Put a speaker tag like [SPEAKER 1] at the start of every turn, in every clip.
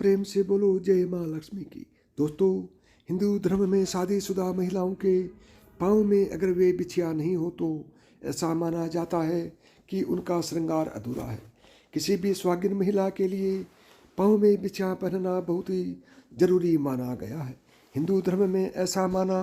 [SPEAKER 1] प्रेम से बोलो जय माँ लक्ष्मी की। दोस्तों, हिंदू धर्म में शादीशुदा महिलाओं के पाँव में अगर वे बिछिया नहीं हो तो ऐसा माना जाता है कि उनका श्रृंगार अधूरा है। किसी भी सुहागिन महिला के लिए पाँव में बिछिया पहनना बहुत ही जरूरी माना गया है। हिंदू धर्म में ऐसा माना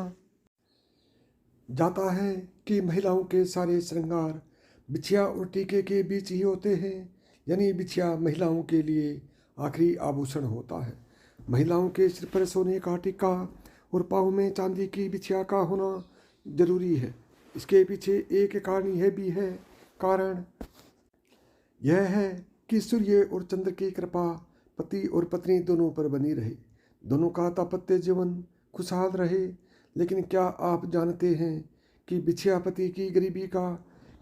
[SPEAKER 1] जाता है कि महिलाओं के सारे श्रृंगार बिछिया और टीके के बीच ही होते हैं, यानी बिछिया महिलाओं के लिए आखिरी आभूषण होता है। महिलाओं के सिर पर सोने का टीका और पाँव में चांदी की बिछिया का होना जरूरी है। इसके पीछे एक कारण यह भी है, कारण यह है कि सूर्य और चंद्र की कृपा पति और पत्नी दोनों पर बनी रहे, दोनों का दाम्पत्य जीवन खुशहाल रहे। लेकिन क्या आप जानते हैं कि बिछिया पति की गरीबी का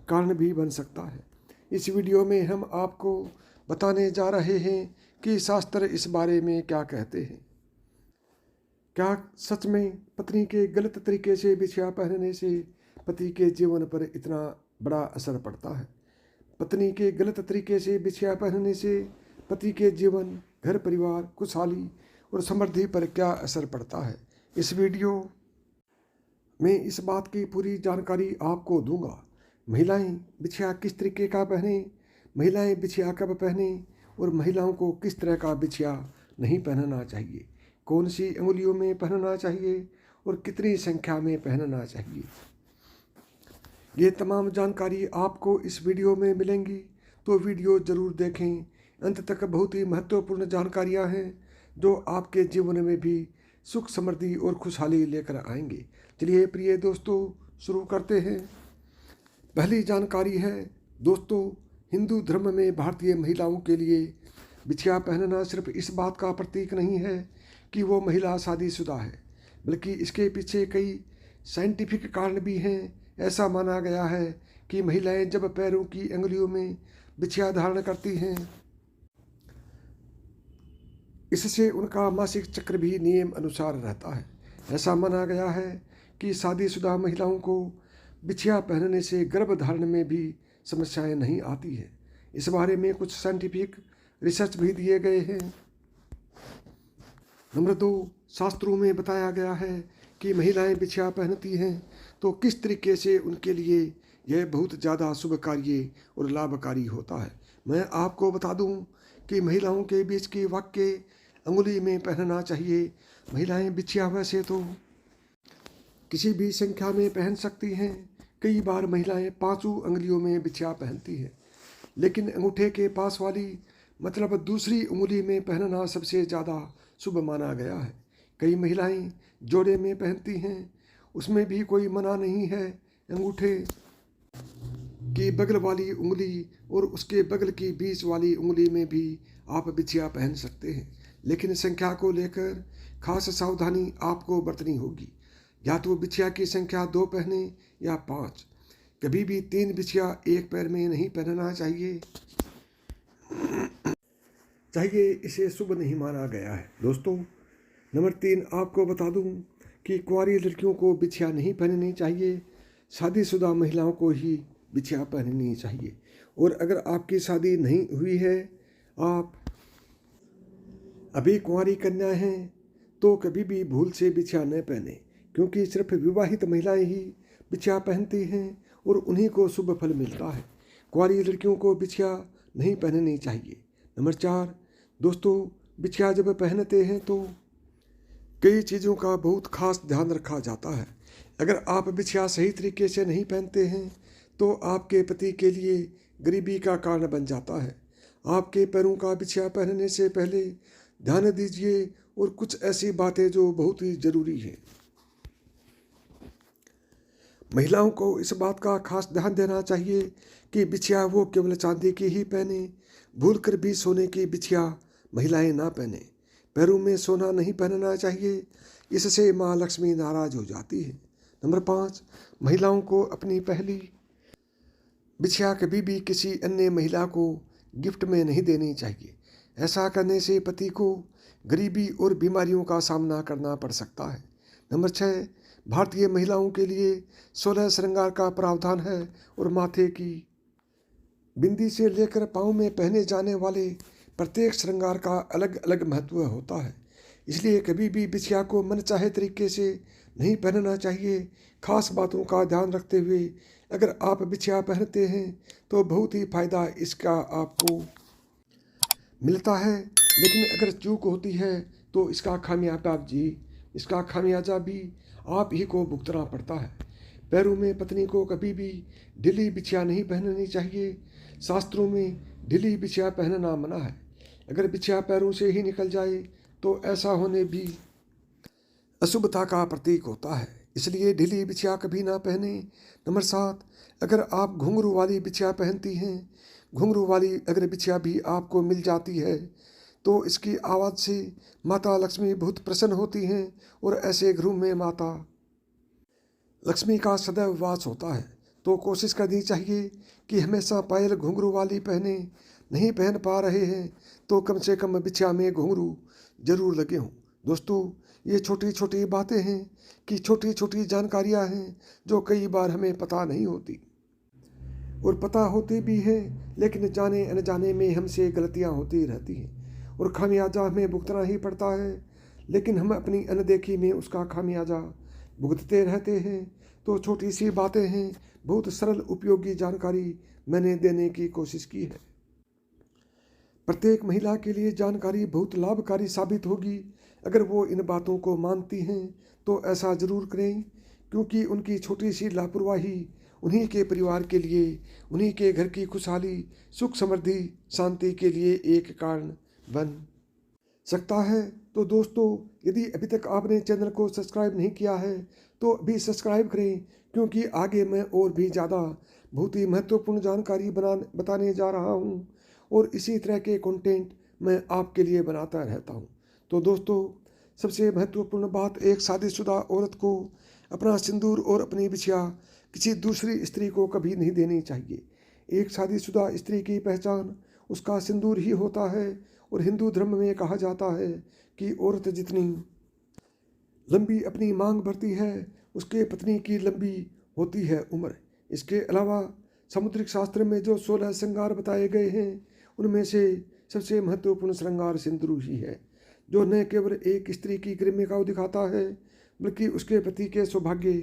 [SPEAKER 1] कारण भी बन सकता है। इस वीडियो में हम आपको बताने जा रहे हैं कि शास्त्र इस बारे में क्या कहते हैं। क्या सच में पत्नी के गलत तरीके से बिछिया पहनने से पति के जीवन पर इतना बड़ा असर पड़ता है? पत्नी के गलत तरीके से बिछिया पहनने से पति के जीवन, घर परिवार, खुशहाली और समृद्धि पर क्या असर पड़ता है? इस वीडियो में इस बात की पूरी जानकारी आपको दूंगा। महिलाएं बिछिया किस तरीके का पहने, महिलाएं बिछिया कब पहने और महिलाओं को किस तरह का बिछिया नहीं पहनना चाहिए, कौन सी अंगुलियों में पहनना चाहिए और कितनी संख्या में पहनना चाहिए। ये तमाम जानकारी आपको इस वीडियो में मिलेंगी, तो वीडियो ज़रूर देखें। अंत तक बहुत ही महत्वपूर्ण जानकारियां हैं जो आपके जीवन में भी सुख, समृद्धि और खुशहाली लेकर आएंगे। चलिए प्रिय दोस्तों, शुरू करते हैं। पहली जानकारी है दोस्तों, हिंदू धर्म में भारतीय महिलाओं के लिए बिछिया पहनना सिर्फ इस बात का प्रतीक नहीं है कि वो महिला शादीशुदा है, बल्कि इसके पीछे कई साइंटिफिक कारण भी हैं। ऐसा माना गया है कि महिलाएं जब पैरों की अंगुलियों में बिछिया धारण करती हैं, इससे उनका मासिक चक्र भी नियम अनुसार रहता है। ऐसा माना गया है कि शादीशुदा महिलाओं को बिछिया पहनने से गर्भधारण में भी समस्याएं नहीं आती है। इस बारे में कुछ साइंटिफिक रिसर्च भी दिए गए हैं। नंबर 2, शास्त्रों में बताया गया है कि महिलाएं बिछिया पहनती हैं तो किस तरीके से उनके लिए यह बहुत ज़्यादा शुभ कार्य और लाभकारी होता है। मैं आपको बता दूं कि महिलाओं के बीच की वाक्य अंगुली में पहनना चाहिए। महिलाएं बिछिया वैसे तो किसी भी संख्या में पहन सकती हैं। कई बार महिलाएं 5 अंगुलियों में बिछिया पहनती हैं, लेकिन अंगूठे के पास वाली मतलब दूसरी उंगली में पहनना सबसे ज़्यादा शुभ माना गया है। कई महिलाएं जोड़े में पहनती हैं, उसमें भी कोई मना नहीं है। अंगूठे की बगल वाली उंगली और उसके बगल की बीच वाली उंगली में भी आप बिछिया पहन सकते हैं, लेकिन संख्या को लेकर खास सावधानी आपको बरतनी होगी। या तो बिछिया की संख्या 2 पहने या 5। कभी भी 3 बिछिया एक पैर में नहीं पहनना चाहिए, इसे शुभ नहीं माना गया है। दोस्तों, नंबर 3 आपको बता दूं कि कुंवारी लड़कियों को बिछिया नहीं पहननी चाहिए, शादीशुदा महिलाओं को ही बिछिया पहननी चाहिए। और अगर आपकी शादी नहीं हुई है, आप अभी कुंवारी कन्या हैं, तो कभी भी भूल से बिछिया न पहने, क्योंकि सिर्फ विवाहित महिलाएं ही बिछिया पहनती हैं और उन्हीं को शुभ फल मिलता है। कुंवारी लड़कियों को बिछिया नहीं पहननी चाहिए। नंबर 4 दोस्तों, बिछिया जब पहनते हैं तो कई चीज़ों का बहुत खास ध्यान रखा जाता है। अगर आप बिछिया सही तरीके से नहीं पहनते हैं तो आपके पति के लिए गरीबी का कारण बन जाता है। आपके पैरों का बिछिया पहनने से पहले ध्यान दीजिए और कुछ ऐसी बातें जो बहुत ही ज़रूरी हैं। महिलाओं को इस बात का खास ध्यान देना चाहिए कि बिछिया वो केवल चांदी की ही पहने। भूलकर भी सोने की बिछिया महिलाएं ना पहने। पैरों में सोना नहीं पहनना चाहिए, इससे माँ लक्ष्मी नाराज हो जाती है। नंबर 5 महिलाओं को अपनी पहली बिछिया कभी भी किसी अन्य महिला को गिफ्ट में नहीं देनी चाहिए। ऐसा करने से पति को गरीबी और बीमारियों का सामना करना पड़ सकता है। नंबर 6 भारतीय महिलाओं के लिए 16 श्रृंगार का प्रावधान है और माथे की बिंदी से लेकर पाँव में पहने जाने वाले प्रत्येक श्रृंगार का अलग अलग महत्व होता है, इसलिए कभी भी बिछिया को मन चाहे तरीके से नहीं पहनना चाहिए। खास बातों का ध्यान रखते हुए अगर आप बिछिया पहनते हैं तो बहुत ही फायदा इसका आपको मिलता है, लेकिन अगर चूक होती है तो इसका खामियाजा भी आप ही को भुगतना पड़ता है। पैरों में पत्नी को कभी भी ढीली बिछिया नहीं पहननी चाहिए। शास्त्रों में ढीली बिछिया पहनना मना है। अगर बिछिया पैरों से ही निकल जाए तो ऐसा होने भी अशुभता का प्रतीक होता है, इसलिए ढीली बिछिया कभी ना पहने। नंबर 7, अगर आप घुंघरू वाली बिछिया पहनती हैं, घुंघरू वाली अगर बिछिया भी आपको मिल जाती है तो इसकी आवाज़ से माता लक्ष्मी बहुत प्रसन्न होती हैं और ऐसे घरों में माता लक्ष्मी का सदैव वास होता है। तो कोशिश करनी चाहिए कि हमेशा पायल घुंघरू वाली पहने। नहीं पहन पा रहे हैं तो कम से कम बिछिया में घुंघरू जरूर लगे हों। दोस्तों, ये छोटी छोटी बातें हैं कि छोटी छोटी जानकारियां हैं जो कई बार हमें पता नहीं होती, और पता होती भी हैं लेकिन जाने अनजाने में हमसे गलतियां होती रहती हैं और खामियाजा हमें भुगतना ही पड़ता है। लेकिन हम अपनी अनदेखी में उसका खामियाजा भुगतते रहते हैं। तो छोटी सी बातें हैं, बहुत सरल उपयोगी जानकारी मैंने देने की कोशिश की है। प्रत्येक महिला के लिए जानकारी बहुत लाभकारी साबित होगी अगर वो इन बातों को मानती हैं। तो ऐसा ज़रूर करें, क्योंकि उनकी छोटी सी लापरवाही उन्हीं के परिवार के लिए, उन्हीं के घर की खुशहाली, सुख समृद्धि, शांति के लिए एक कारण बन सकता है। तो दोस्तों, यदि अभी तक आपने चैनल को सब्सक्राइब नहीं किया है तो अभी सब्सक्राइब करें, क्योंकि आगे मैं और भी ज़्यादा बहुत ही महत्वपूर्ण जानकारी बताने जा रहा हूँ और इसी तरह के कंटेंट मैं आपके लिए बनाता रहता हूँ। तो दोस्तों, सबसे महत्वपूर्ण बात, एक शादीशुदा औरत को अपना सिंदूर और अपनी बिछिया किसी दूसरी स्त्री को कभी नहीं देनी चाहिए। एक शादीशुदा स्त्री की पहचान उसका सिंदूर ही होता है, और हिंदू धर्म में कहा जाता है कि औरत जितनी लंबी अपनी मांग भरती है उसके पत्नी की लंबी होती है उम्र। इसके अलावा सामुद्रिक शास्त्र में जो 16 श्रृंगार बताए गए हैं उनमें से सबसे महत्वपूर्ण श्रृंगार सिंदूर ही है, जो न केवल एक स्त्री की गरिमा को दिखाता है बल्कि उसके पति के सौभाग्य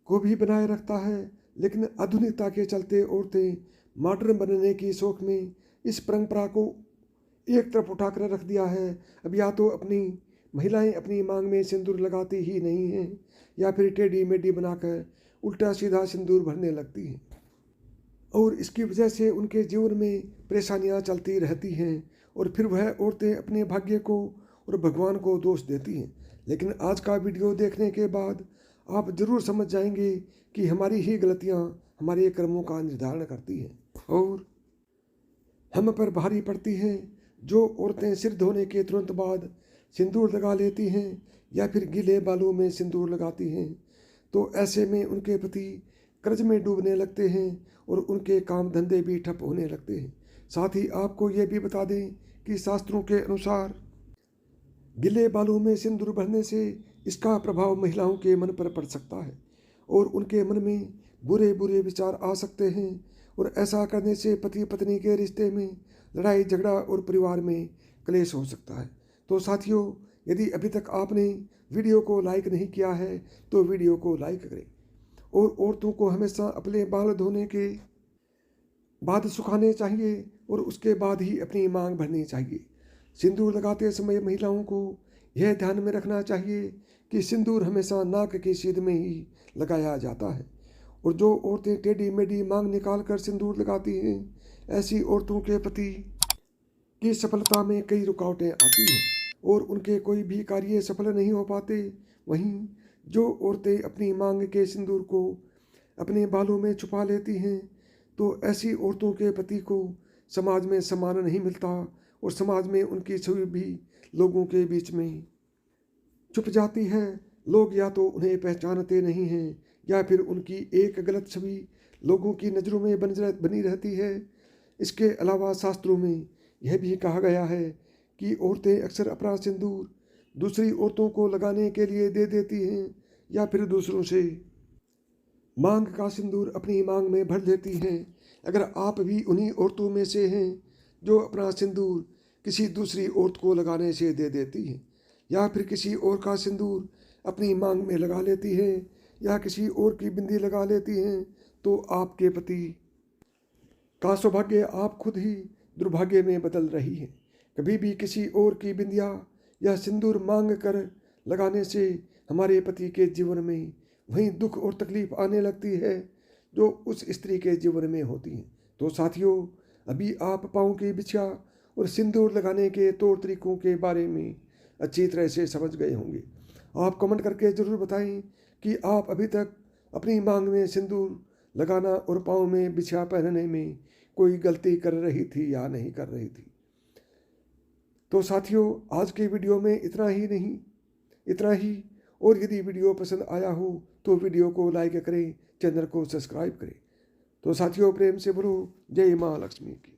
[SPEAKER 1] को भी बनाए रखता है। लेकिन आधुनिकता के चलते औरतें मॉडर्न बनने की शौक में इस परंपरा को एक तरफ उठाकर रख दिया है। अब या तो महिलाएं अपनी मांग में सिंदूर लगाती ही नहीं हैं, या फिर टेढ़ी मेढ़ी बनाकर उल्टा सीधा सिंदूर भरने लगती हैं, और इसकी वजह से उनके जीवन में परेशानियां चलती रहती हैं और फिर वह औरतें अपने भाग्य को और भगवान को दोष देती हैं। लेकिन आज का वीडियो देखने के बाद आप ज़रूर समझ जाएंगे कि हमारी ही गलतियां हमारे कर्मों का निर्धारण करती हैं और हम पर भारी पड़ती हैं। जो औरतें सिर धोने के तुरंत बाद सिंदूर लगा लेती हैं या फिर गीले बालों में सिंदूर लगाती हैं, तो ऐसे में उनके पति कर्ज में डूबने लगते हैं और उनके काम धंधे भी ठप होने लगते हैं। साथ ही आपको ये भी बता दें कि शास्त्रों के अनुसार गीले बालों में सिंदूर भरने से इसका प्रभाव महिलाओं के मन पर पड़ सकता है और उनके मन में बुरे बुरे विचार आ सकते हैं, और ऐसा करने से पति पत्नी के रिश्ते में लड़ाई झगड़ा और परिवार में क्लेश हो सकता है। तो साथियों, यदि अभी तक आपने वीडियो को लाइक नहीं किया है तो वीडियो को लाइक करें, और औरतों को हमेशा अपने बाल धोने के बाद सुखाने चाहिए और उसके बाद ही अपनी मांग भरनी चाहिए। सिंदूर लगाते समय महिलाओं को यह ध्यान में रखना चाहिए कि सिंदूर हमेशा नाक की सीध में ही लगाया जाता है, और जो औरतें टेढ़ी मेढ़ी मांग निकाल कर सिंदूर लगाती हैं, ऐसी औरतों के पति की सफलता में कई रुकावटें आती हैं और उनके कोई भी कार्य सफल नहीं हो पाते। वहीं जो औरतें अपनी मांग के सिंदूर को अपने बालों में छुपा लेती हैं, तो ऐसी औरतों के पति को समाज में सम्मान नहीं मिलता और समाज में उनकी छवि भी लोगों के बीच में छुप जाती है। लोग या तो उन्हें पहचानते नहीं हैं या फिर उनकी एक गलत छवि लोगों की नज़रों में बनी रहती है। इसके अलावा शास्त्रों में यह भी कहा गया है कि औरतें अक्सर अपना सिंदूर दूसरी औरतों को लगाने के लिए दे देती हैं या फिर दूसरों से मांग का सिंदूर अपनी मांग में भर देती हैं। अगर आप भी उन्हीं औरतों में से हैं जो अपना सिंदूर किसी दूसरी औरत को लगाने से दे देती है, या फिर किसी और का सिंदूर अपनी मांग में लगा लेती है, या किसी और की बिंदी लगा लेती हैं, तो आपके पति का सौभाग्य आप खुद ही दुर्भाग्य में बदल रही है। कभी भी किसी और की बिंदिया या सिंदूर मांग कर लगाने से हमारे पति के जीवन में वही दुख और तकलीफ आने लगती है जो उस स्त्री के जीवन में होती है। तो साथियों, अभी आप पाँव की बिछिया और सिंदूर लगाने के तौर तरीकों के बारे में अच्छी तरह से समझ गए होंगे। आप कमेंट करके ज़रूर बताएं कि आप अभी तक अपनी मांग में सिंदूर लगाना और पाँव में बिछिया पहनने में कोई गलती कर रही थी या नहीं कर रही थी। तो साथियों, आज के वीडियो में इतना ही। और यदि वीडियो पसंद आया हो तो वीडियो को लाइक करें, चैनल को सब्सक्राइब करें। तो साथियों, प्रेम से बोलो जय माँ लक्ष्मी की।